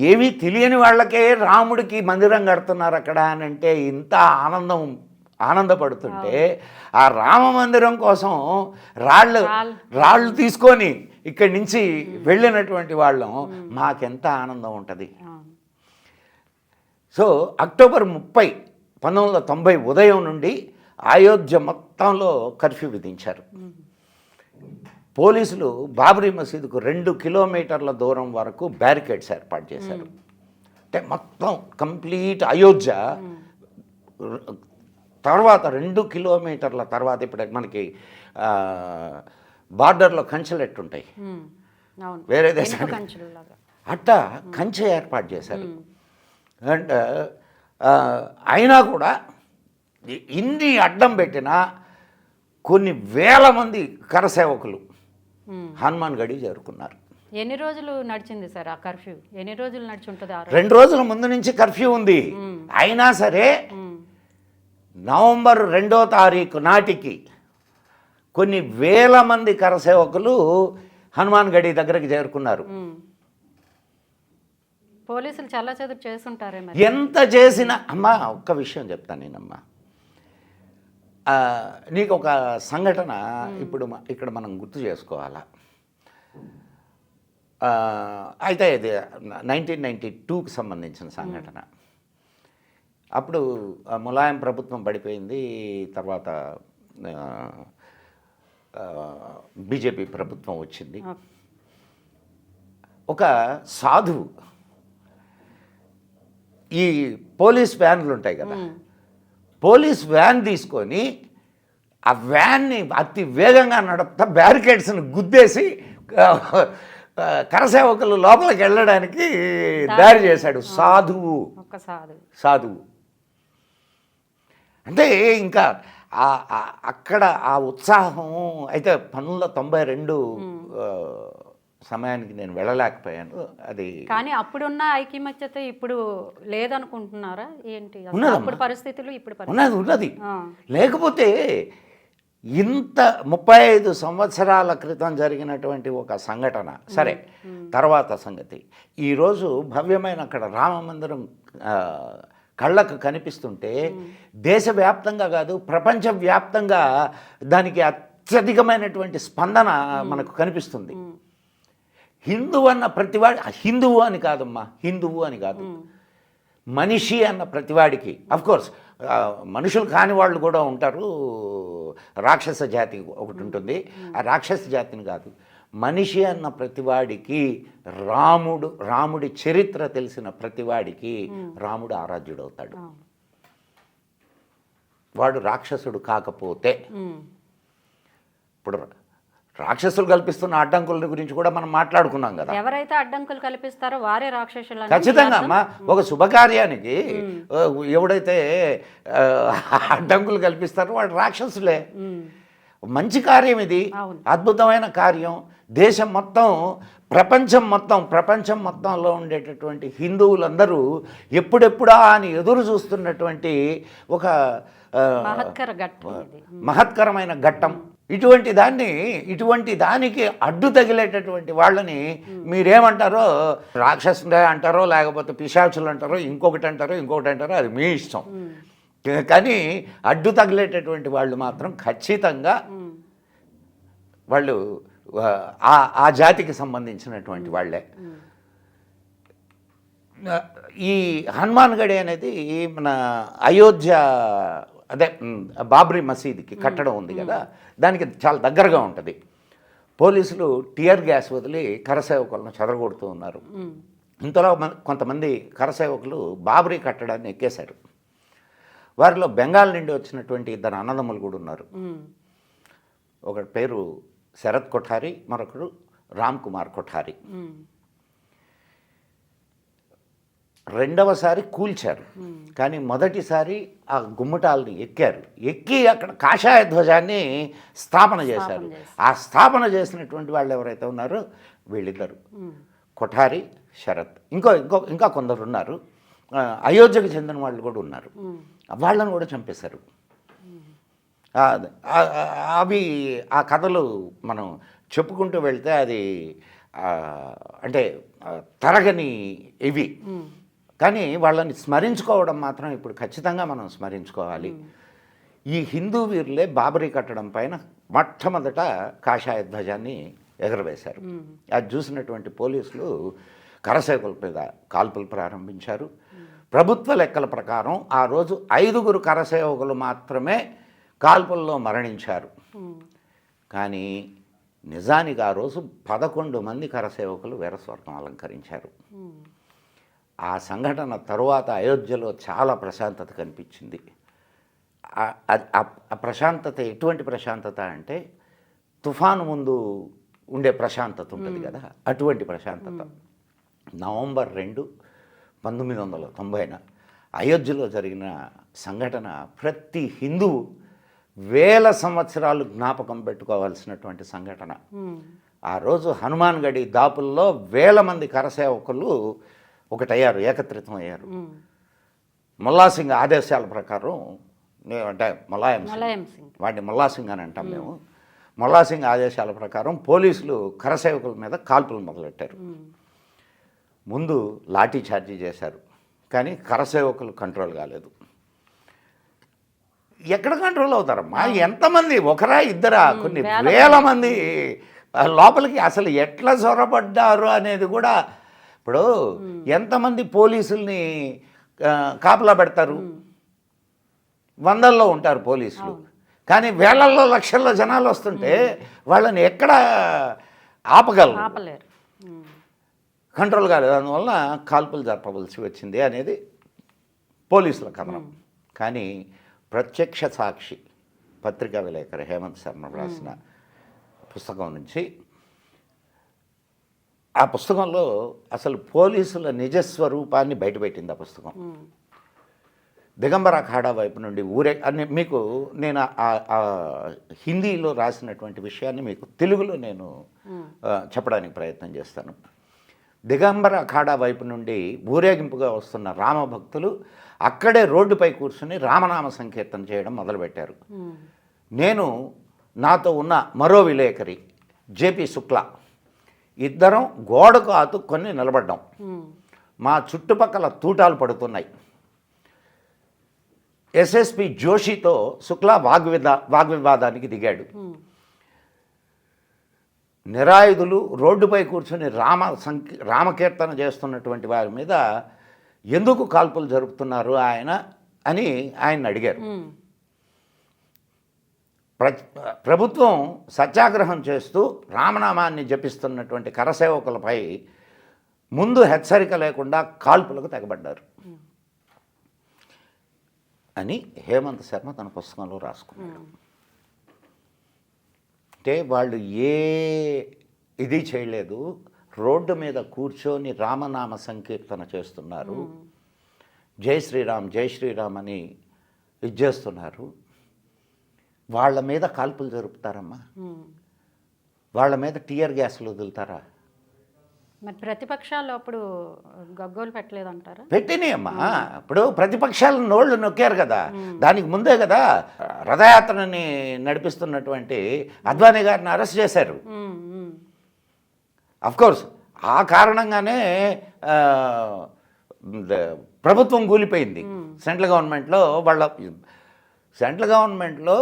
ఏమీ తెలియని వాళ్ళకే రాముడికి మందిరం కడుతున్నారు అక్కడ అని అంటే ఇంత ఆనందపడుతుంటే ఆ రామ మందిరం కోసం రాళ్ళు తీసుకొని ఇక్కడి నుంచి వెళ్ళినటువంటి వాళ్ళం మాకెంత ఆనందం ఉంటుంది. సో అక్టోబర్ 30, 1990 ఉదయం నుండి అయోధ్య మొత్తంలో కర్ఫ్యూ విధించారు. పోలీసులు బాబ్రీ మసీదుకు 2 కిలోమీటర్ల దూరం వరకు బ్యారికేడ్స్ ఏర్పాటు చేశారు. అంటే మొత్తం కంప్లీట్ అయోధ్య తర్వాత 2 కిలోమీటర్ల తర్వాత ఇప్పుడు మనకి బార్డర్లో కంచెలు ఎట్టుంటాయి వేరే దేశానికి అట్టా కంచె ఏర్పాటు చేశారు. అండ్ అయినా కూడా ఇన్ని అడ్డం పెట్టినా కొన్ని వేల మంది కరసేవకులు హనుమాన్ గడి చేరుకున్నారు. ఎన్ని రోజులు నడిచింది సార్ ఆ కర్ఫ్యూ? ఎన్ని రోజులు నడిచి ఉంటుంది? 2 రోజుల ముందు నుంచి కర్ఫ్యూ ఉంది. అయినా సరే నవంబర్ 2వ తారీఖు నాటికి కొన్ని వేల మంది కరసేవకులు హనుమాన్ గడి దగ్గరికి చేరుకున్నారు. పోలీసులు చాలా చదువు చేస్తుంటారే మరి. ఎంత చేసినా అమ్మా ఒక్క విషయం చెప్తాను నేనమ్మా, నీకు ఒక సంఘటన ఇప్పుడు ఇక్కడ మనం గుర్తు చేసుకోవాలా. అయితే ఇది 1992కి సంబంధించిన సంఘటన. అప్పుడు ములాయం ప్రభుత్వం పడిపోయింది, తర్వాత బీజేపీ ప్రభుత్వం వచ్చింది. ఒక సాధువు ఈ పోలీస్ వ్యాన్లు ఉంటాయి కదా, పోలీస్ వ్యాన్ తీసుకొని ఆ వ్యాన్ని అతి వేగంగా నడుపుతా బ్యారికేడ్స్ని గుద్దేసి కరసేవకులు లోపలికి వెళ్ళడానికి దారి చేశాడు. సాధువు అంటే ఇంకా అక్కడ ఆ ఉత్సాహం. అయితే 1992 సమయానికి నేను వెళ్ళలేకపోయాను. అది కానీ అప్పుడున్న ఐకమత్యత ఇప్పుడు లేదనుకుంటున్నారా ఏంటి? అప్పుడు పరిస్థితులు ఇప్పుడు ఉన్నది. లేకపోతే ఇంత 35 సంవత్సరాల క్రితం జరిగినటువంటి ఒక సంఘటన సరే, తర్వాత సంగతి. ఈరోజు భవ్యమైన అక్కడ రామ మందిరం కళ్ళకు కనిపిస్తుంటే దేశవ్యాప్తంగా కాదు ప్రపంచవ్యాప్తంగా దానికి అత్యధికమైనటువంటి స్పందన మనకు కనిపిస్తుంది. హిందువు అన్న ప్రతివాడి, హిందువు అని కాదమ్మా, హిందువు అని కాదు, మనిషి అన్న ప్రతివాడికి అఫ్కోర్స్ మనుషులు కాని వాళ్ళు కూడా ఉంటారు, రాక్షస జాతి ఒకటి ఉంటుంది. ఆ రాక్షస జాతిని కాదు, మనిషి అన్న ప్రతివాడికి రాముడి చరిత్ర తెలిసిన ప్రతివాడికి రాముడు ఆరాధ్యుడవుతాడు. వాడు రాక్షసుడు కాకపోతే. ఇప్పుడు రాక్షసులు కల్పిస్తున్న అడ్డంకుల గురించి కూడా మనం మాట్లాడుకున్నాం కదా. ఎవరైతే అడ్డంకులు కల్పిస్తారో వారే రాక్షసులు. ఖచ్చితంగా అమ్మా, ఒక శుభకార్యానికి ఎవడైతే అడ్డంకులు కల్పిస్తారో వాడు రాక్షసులే. మంచి కార్యం ఇది, అద్భుతమైన కార్యం. దేశం మొత్తం ప్రపంచం మొత్తంలో ఉండేటటువంటి హిందువులందరూ ఎప్పుడెప్పుడా అని ఎదురు చూస్తున్నటువంటి ఒక మహత్కరమైన ఘట్టం. ఇటువంటి దానికి అడ్డు తగిలేటటువంటి వాళ్ళని మీరేమంటారో, రాక్షసులే అంటారో, లేకపోతే పిశాచులు అంటారో, ఇంకొకటి అంటారో, అది మీ ఇష్టం. కానీ అడ్డు తగిలేటటువంటి వాళ్ళు మాత్రం ఖచ్చితంగా వాళ్ళు ఆ జాతికి సంబంధించినటువంటి వాళ్ళే. ఈ హనుమాన్ గడి అనేది మన అయోధ్య, అదే బాబ్రీ మసీదుకి కట్టడం ఉంది కదా, దానికి చాలా దగ్గరగా ఉంటుంది. పోలీసులు టియర్ గ్యాస్ వదిలి కరసేవకులను చెదరగొడుతూ ఉన్నారు. ఇంతలో కొంతమంది కరసేవకులు బాబ్రీ కట్టడాన్ని ఎక్కేశారు. వారిలో బెంగాల్ నుండి వచ్చినటువంటి 2 అన్నదమ్ములు కూడా ఉన్నారు. ఒకటి పేరు శరత్ కొఠారి, మరొకడు రామ్ కుమార్ కొఠారి. రెండవసారి కూల్చారు, కానీ మొదటిసారి ఆ గుమ్మటాలని ఎక్కి అక్కడ కాషాయ ధ్వజాన్ని స్థాపన చేశారు. ఆ స్థాపన చేసినటువంటి వాళ్ళు ఎవరైతే ఉన్నారో వీళ్ళిద్దరు, కొఠారి, శరత్, ఇంకా కొందరు ఉన్నారు. అయోధ్యకు చెందిన వాళ్ళు కూడా ఉన్నారు. వాళ్ళని కూడా చంపేశారు. అవి ఆ కథలు మనం చెప్పుకుంటూ వెళ్తే అది ఆ, అంటే తరగని ఇవి. కానీ వాళ్ళని స్మరించుకోవడం మాత్రం ఇప్పుడు ఖచ్చితంగా మనం స్మరించుకోవాలి. ఈ హిందూ వీరులే బాబరీ కట్టడం పైన మొట్టమొదట కాషాయ ధ్వజాన్ని ఎగరవేశారు. అది చూసినటువంటి పోలీసులు కరసేవకుల మీద కాల్పులు ప్రారంభించారు. ప్రభుత్వ లెక్కల ప్రకారం ఆ రోజు 5 కరసేవకులు మాత్రమే కాల్పుల్లో మరణించారు. కానీ నిజానికి ఆ రోజు 11 మంది కరసేవకులు వీరస్వర్గం అలంకరించారు. ఆ సంఘటన తరువాత అయోధ్యలో చాలా ప్రశాంతత కనిపించింది. ఆ ప్రశాంతత ఎటువంటి ప్రశాంతత అంటే తుఫాను ముందు ఉండే ప్రశాంతత ఉంటుంది కదా, అటువంటి ప్రశాంతత. నవంబర్ 2, 1990 అయోధ్యలో జరిగిన సంఘటన ప్రతి హిందువు వేల సంవత్సరాలు జ్ఞాపకం పెట్టుకోవాల్సినటువంటి సంఘటన. ఆ రోజు హనుమాన్ గడి దాపుల్లో వేల మంది కరసేవకులు ఒకటయ్యారు, ఏకత్రితం అయ్యారు. ముల్లా సింగ్ ఆదేశాల ప్రకారం, అంటే ములాయం సింగ్, వాడిని ముల్లా సింగ్ అని అంటాం మేము. ముల్లా సింగ్ ఆదేశాల ప్రకారం పోలీసులు కరసేవకుల మీద కాల్పులు మొదలెట్టారు. ముందు లాఠీ చార్జీ చేశారు, కానీ కరసేవకులు కంట్రోల్ కాలేదు. ఎక్కడ కంట్రోల్ అవుతారమ్మా? ఎంతమంది, ఒకరా ఇద్దరా, కొన్ని వేల మంది లోపలికి అసలు ఎట్లా చొరబడ్డారు అనేది కూడా. ఇప్పుడు ఎంతమంది పోలీసుల్ని కాపలా పెడతారు? వందల్లో ఉంటారు పోలీసులు, కానీ వేలల్లో లక్షల్లో జనాలు వస్తుంటే వాళ్ళని ఎక్కడ ఆపలేరు, కంట్రోల్ కాలేదు. అందువల్ల కాల్పులు జరపవలసి వచ్చింది అనేది పోలీసుల కథనం. కానీ ప్రత్యక్ష సాక్షి పత్రికా విలేకరి హేమంత్ శర్మ రాసిన పుస్తకం నుంచి, ఆ పుస్తకంలో అసలు పోలీసుల నిజస్వరూపాన్ని బయటపెట్టింది ఆ పుస్తకం. దిగంబర అఖాడా వైపు నుండి అని మీకు నేను హిందీలో రాసినటువంటి విషయాన్ని మీకు తెలుగులో నేను చెప్పడానికి ప్రయత్నం చేస్తాను. దిగంబర అఖాడా వైపు నుండి ఊరేగింపుగా వస్తున్న రామభక్తులు అక్కడే రోడ్డుపై కూర్చుని రామనామ సంకీర్తన చేయడం మొదలుపెట్టారు. నేను, నాతో ఉన్న మరో విలేకరి జేపీ శుక్లా ఇద్దరం గోడకు అతుక్కొని నిలబడ్డాం. మా చుట్టుపక్కల తూటాలు పడుతున్నాయి. ఎస్ఎస్పి జోషితో శుక్లా వాగ్వివాదానికి దిగాడు. నిరాయుధులు రోడ్డుపై కూర్చొని రామకీర్తన చేస్తున్నటువంటి వారి మీద ఎందుకు కాల్పులు జరుపుతున్నారు అని ఆయన అడిగారు. ప్రభుత్వం సత్యాగ్రహం చేస్తూ రామనామాన్ని జపిస్తున్నటువంటి కరసేవకులపై ముందు హెచ్చరిక లేకుండా కాల్పులకు తెగబడ్డారు అని హేమంత్ శర్మ తన పుస్తకంలో రాసుకున్నాడు. అంటే వాళ్ళు ఇది చేయలేదు, రోడ్డు మీద కూర్చొని రామనామ సంకీర్తన చేస్తున్నారు, జై శ్రీరామ్ జై శ్రీరామ్ అని ఇది చేస్తున్నారు. వాళ్ళ మీద కాల్పులు జరుపుతారమ్మా? వాళ్ళ మీద టియర్ గ్యాస్లు వదులుతారా? మరి ప్రతిపక్షాలు అప్పుడు గగ్గోలు పెట్టలేదంటారా? పెట్టినాయమ్మా. ఇప్పుడు ప్రతిపక్షాలు నోళ్ళు నొక్కారు కదా, దానికి ముందే కదా రథయాత్రని నడిపిస్తున్నటువంటి అద్వానీ గారిని అరెస్ట్ చేశారు. అఫ్కోర్స్ ఆ కారణంగానే ప్రభుత్వం కూలిపోయింది. సెంట్రల్ గవర్నమెంట్లో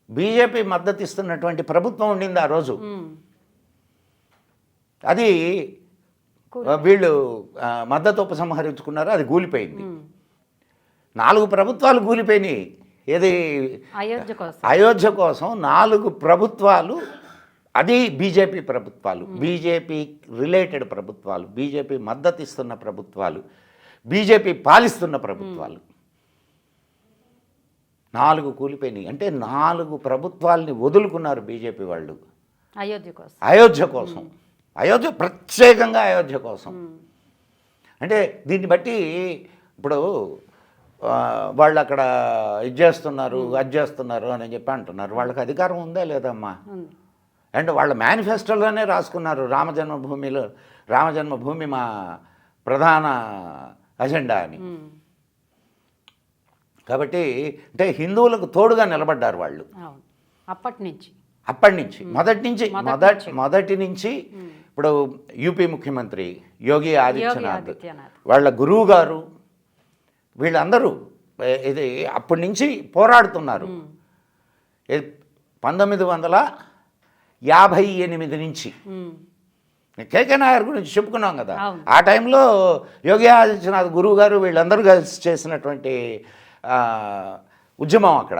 బీజేపీ మద్దతు ఇస్తున్నటువంటి ప్రభుత్వం ఉండింది ఆ రోజు. అది వీళ్ళు మద్దతు ఉపసంహరించుకున్నారు, అది కూలిపోయింది. 4 ప్రభుత్వాలు కూలిపోయినాయి. ఏది? అయోధ్య కోసం 4 ప్రభుత్వాలు, అది బీజేపీ ప్రభుత్వాలు, బీజేపీ రిలేటెడ్ ప్రభుత్వాలు, బీజేపీ మద్దతు ఇస్తున్న ప్రభుత్వాలు, బీజేపీ పాలిస్తున్న ప్రభుత్వాలు 4 కూలిపోయినాయి. అంటే 4 ప్రభుత్వాలని వదులుకున్నారు బీజేపీ వాళ్ళు అయోధ్య కోసం, ప్రత్యేకంగా అయోధ్య కోసం. అంటే దీన్ని బట్టి ఇప్పుడు వాళ్ళు అక్కడ ఇది చేస్తున్నారు, అది చేస్తున్నారు అని చెప్పి అంటున్నారు. వాళ్ళకి అధికారం ఉందా లేదమ్మా? అండ్ వాళ్ళ మేనిఫెస్టోలోనే రాసుకున్నారు రామజన్మభూమి మా ప్రధాన అజెండా అని. కాబట్టి అంటే హిందువులకు తోడుగా నిలబడ్డారు వాళ్ళు అప్పటి నుంచి మొదటి నుంచి ఇప్పుడు యూపీ ముఖ్యమంత్రి యోగి ఆదిత్యనాథ్ ఆదిత్యనాథ్. వాళ్ళ గురువు గారు వీళ్ళందరూ ఇది అప్పటి నుంచి పోరాడుతున్నారు. 1958 నుంచి కేకే నాయర్ గురించి చెప్పుకున్నాం కదా. అవును. ఆ టైంలో యోగి ఆదిత్యనాథ్ గురువు గారు వీళ్ళందరూ కలిసి చేసినటువంటి ఉద్యమం అక్కడ.